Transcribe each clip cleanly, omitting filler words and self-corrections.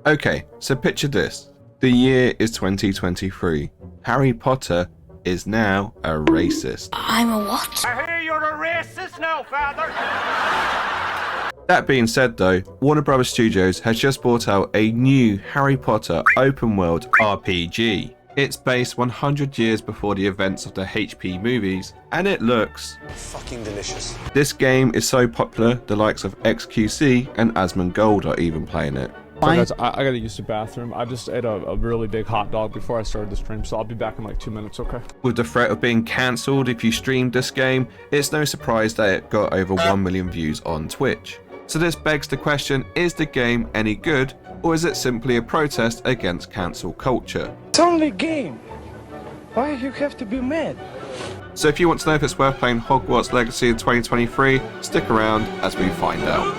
Okay, so picture this. The year is 2023. Harry Potter is now a racist. I'm a what? I hear you're a racist now, father. That being said though, Warner Bros. Studios has just brought out a new Harry Potter open world RPG. It's based 100 years before the events of the HP movies, and it looks fucking delicious. This game is so popular, the likes of XQC and Asmongold are even playing it. So guys, I gotta use the bathroom. I just ate a really big hot dog before I started the stream, so I'll be back in like 2 minutes, okay? With the threat of being cancelled if you streamed this game, it's no surprise that it got over 1 million views on Twitch. So this begs the question, is the game any good, or is it simply a protest against cancel culture? It's only a game. Why you have to be mad? So if you want to know if it's worth playing Hogwarts Legacy in 2023, stick around as we find out.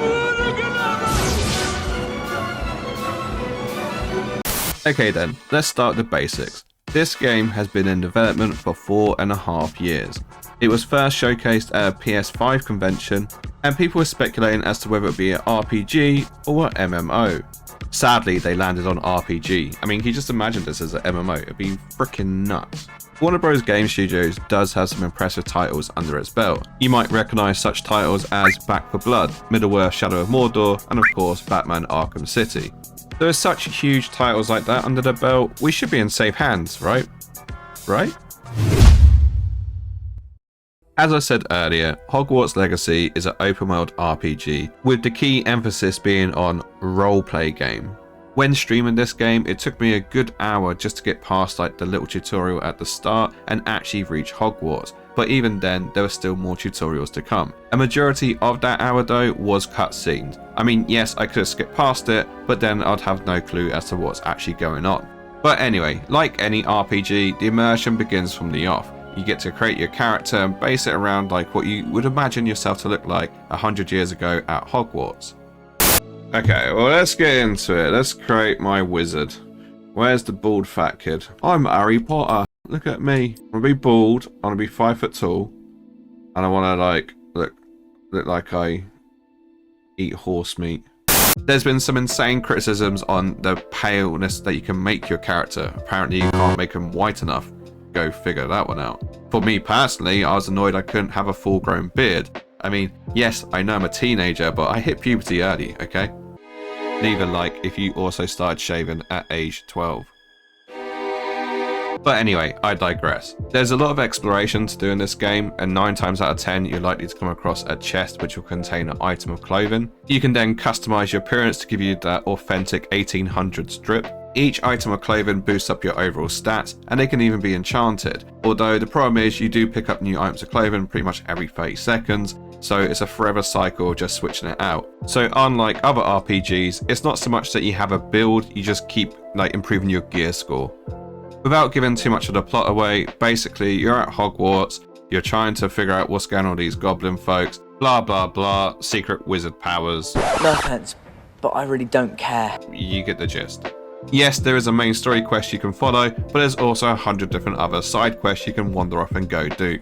Okay then, let's start with the basics. This game has been in development for 4.5 years. It was first showcased at a PS5 convention, and people were speculating as to whether it be an RPG or an MMO. Sadly, they landed on RPG. I mean, can you just imagine this as an MMO? It'd be freaking nuts. Warner Bros. Game Studios does have some impressive titles under its belt. You might recognise such titles as Back 4 Blood, Middle-earth Shadow of Mordor, and of course Batman Arkham City. There are such huge titles like that under the belt, we should be in safe hands, right? Right? As I said earlier, Hogwarts Legacy is an open world RPG, with the key emphasis being on roleplay game. When streaming this game, it took me a good hour just to get past like the little tutorial at the start and actually reach Hogwarts, but even then there were still more tutorials to come. A majority of that hour though was cutscenes. I mean, yes, I could have skipped past it, but then I'd have no clue as to what's actually going on. But anyway, like any RPG, the immersion begins from the off. You get to create your character and base it around like what you would imagine yourself to look like 100 years ago at Hogwarts. Okay, well let's get into it. Let's create my wizard. Where's the bald fat kid? I'm Harry Potter. Look at me. I'm gonna be bald. I'm gonna be 5 foot tall, and I want to like look like I eat horse meat. There's been some insane criticisms on the paleness that you can make your character. Apparently, you can't make him white enough. Go figure that one out. For me personally, I was annoyed I couldn't have a full-grown beard. I mean, yes, I know I'm a teenager, but I hit puberty early, okay? Neither like if you also started shaving at age 12. But anyway, I digress. There's a lot of exploration to do in this game, and 9 times out of 10 you're likely to come across a chest which will contain an item of clothing. You can then customize your appearance to give you that authentic 1800s drip. Each item of clothing boosts up your overall stats, and they can even be enchanted. Although the problem is you do pick up new items of clothing pretty much every 30 seconds, so it's a forever cycle of just switching it out. So unlike other RPGs, it's not so much that you have a build, you just keep like improving your gear score. Without giving too much of the plot away, basically you're at Hogwarts, you're trying to figure out what's going on with these goblin folks, blah blah blah, secret wizard powers. No offense, but I really don't care. You get the gist. Yes, there is a main story quest you can follow, but there's also 100 different other side quests you can wander off and go do.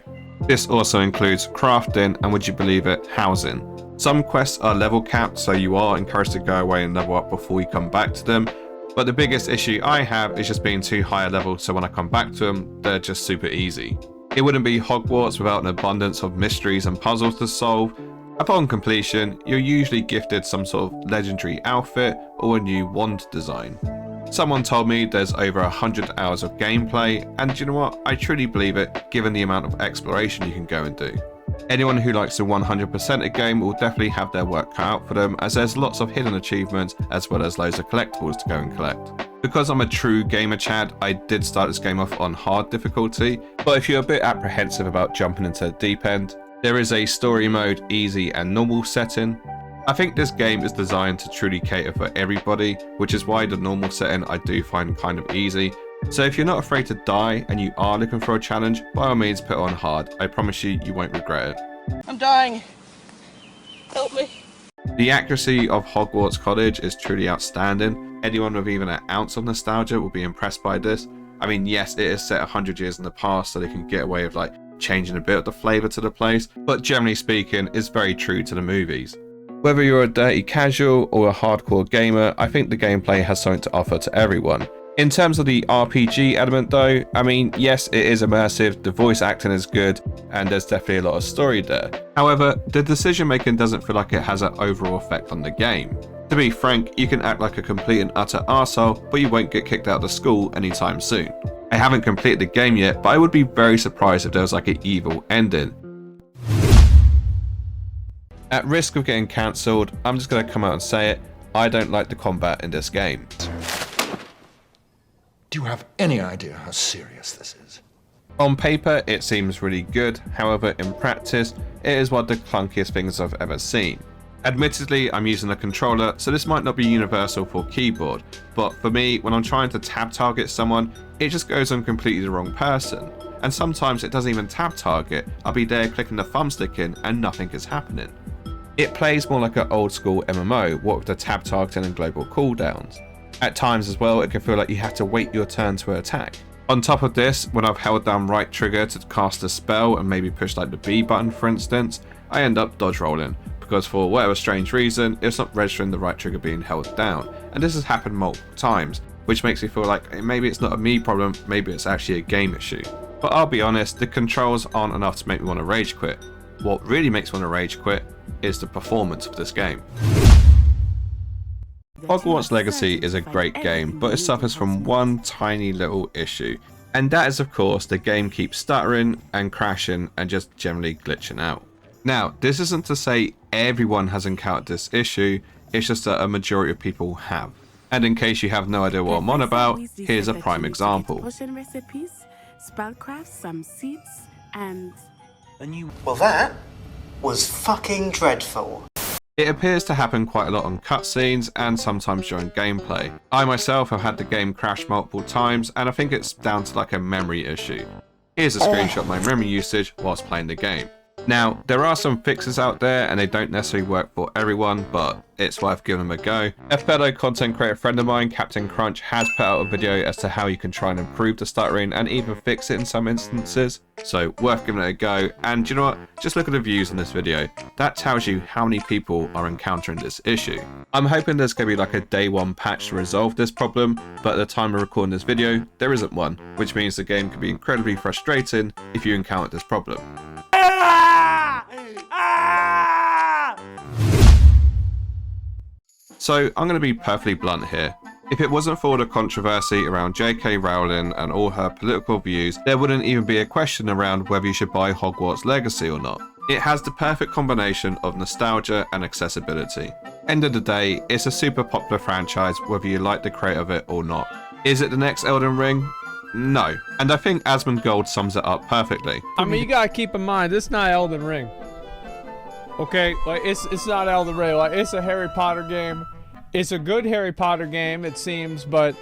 This also includes crafting and, would you believe it, housing. Some quests are level capped, so you are encouraged to go away and level up before you come back to them, but the biggest issue I have is just being too high a level, so when I come back to them, they're just super easy. It wouldn't be Hogwarts without an abundance of mysteries and puzzles to solve. Upon completion, you're usually gifted some sort of legendary outfit or a new wand design. Someone told me there's over 100 hours of gameplay, and you know what, I truly believe it given the amount of exploration you can go and do. Anyone who likes to 100% a game will definitely have their work cut out for them, as there's lots of hidden achievements as well as loads of collectibles to go and collect. Because I'm a true gamer chad, I did start this game off on hard difficulty, but if you're a bit apprehensive about jumping into the deep end, there is a story mode, easy and normal setting. I think this game is designed to truly cater for everybody, which is why the normal setting I do find kind of easy. So if you're not afraid to die and you are looking for a challenge, by all means put it on hard. I promise you, you won't regret it. I'm dying. Help me. The accuracy of Hogwarts College is truly outstanding. Anyone with even an ounce of nostalgia will be impressed by this. I mean, yes, it is set 100 years in the past, so they can get away with like changing a bit of the flavour to the place, but generally speaking, it's very true to the movies. Whether you're a dirty casual or a hardcore gamer, I think the gameplay has something to offer to everyone. In terms of the RPG element though, I mean, yes, it is immersive, the voice acting is good, and there's definitely a lot of story there. However, the decision making doesn't feel like it has an overall effect on the game. To be frank, you can act like a complete and utter arsehole, but you won't get kicked out of school anytime soon. I haven't completed the game yet, but I would be very surprised if there was like an evil ending. At risk of getting cancelled, I'm just going to come out and say it, I don't like the combat in this game. Do you have any idea how serious this is? On paper, it seems really good, however in practice, it is one of the clunkiest things I've ever seen. Admittedly, I'm using a controller, so this might not be universal for keyboard, but for me, when I'm trying to tab target someone, it just goes on completely the wrong person. And sometimes it doesn't even tab target, I'll be there clicking the thumbstick in and nothing is happening. It plays more like an old school MMO, what with the tab targeting and global cooldowns. At times as well, it can feel like you have to wait your turn to attack. On top of this, when I've held down right trigger to cast a spell and maybe push like the B button for instance, I end up dodge rolling, because for whatever strange reason, it's not registering the right trigger being held down, and this has happened multiple times, which makes me feel like maybe it's not a me problem, maybe it's actually a game issue. But I'll be honest, the controls aren't enough to make me want to rage quit. What really makes me want to rage quit is the performance of this game. Hogwarts Legacy is a great game, but it suffers from one tiny little issue, and that is of course the game keeps stuttering and crashing and just generally glitching out. Now, this isn't to say everyone has encountered this issue, it's just that a majority of people have. And in case you have no idea what I'm on about, here's a prime example. Potion recipes, spellcraft, some seeds, and... Well, that was fucking dreadful. It appears to happen quite a lot on cutscenes and sometimes during gameplay. I myself have had the game crash multiple times and I think it's down to like a memory issue. Here's a screenshot of my memory usage whilst playing the game. Now, there are some fixes out there and they don't necessarily work for everyone, but it's worth giving them a go. A fellow content creator friend of mine, Captain Crunch, has put out a video as to how you can try and improve the stuttering and even fix it in some instances, so worth giving it a go. And you know what, just look at the views on this video, that tells you how many people are encountering this issue. I'm hoping there's going to be like a day one patch to resolve this problem, but at the time of recording this video, there isn't one, which means the game can be incredibly frustrating if you encounter this problem. So I'm going to be perfectly blunt here. If it wasn't for the controversy around J.K. Rowling and all her political views, there wouldn't even be a question around whether you should buy Hogwarts Legacy or not. It has the perfect combination of nostalgia and accessibility. End of the day, it's a super popular franchise whether you like the creator of it or not. Is it the next Elden Ring? No. And I think Asmongold sums it up perfectly. I mean, you gotta keep in mind, it's not Elden Ring. Okay, like it's not Elden Ring, like it's a Harry Potter game. It's a good Harry Potter game, it seems, but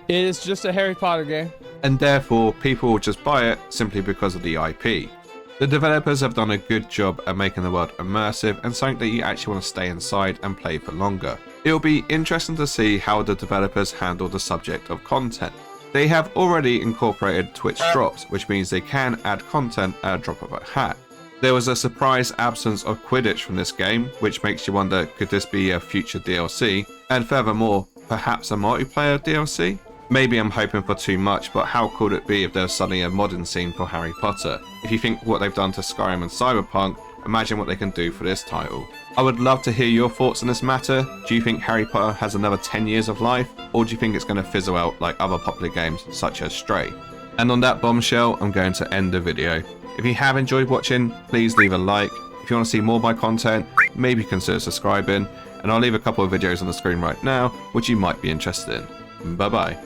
it is just a Harry Potter game. And therefore, people will just buy it simply because of the IP. The developers have done a good job at making the world immersive and something that you actually want to stay inside and play for longer. It'll be interesting to see how the developers handle the subject of content. They have already incorporated Twitch drops, which means they can add content at a drop of a hat. There was a surprise absence of Quidditch from this game, which makes you wonder, could this be a future DLC? And furthermore, perhaps a multiplayer DLC? Maybe I'm hoping for too much, but how cool would it be if there was suddenly a modern scene for Harry Potter? If you think what they've done to Skyrim and Cyberpunk, imagine what they can do for this title. I would love to hear your thoughts on this matter. Do you think Harry Potter has another 10 years of life? Or do you think it's going to fizzle out like other popular games such as Stray? And on that bombshell, I'm going to end the video. If you have enjoyed watching, please leave a like. If you want to see more of my content, maybe consider subscribing. And I'll leave a couple of videos on the screen right now, which you might be interested in. Bye bye.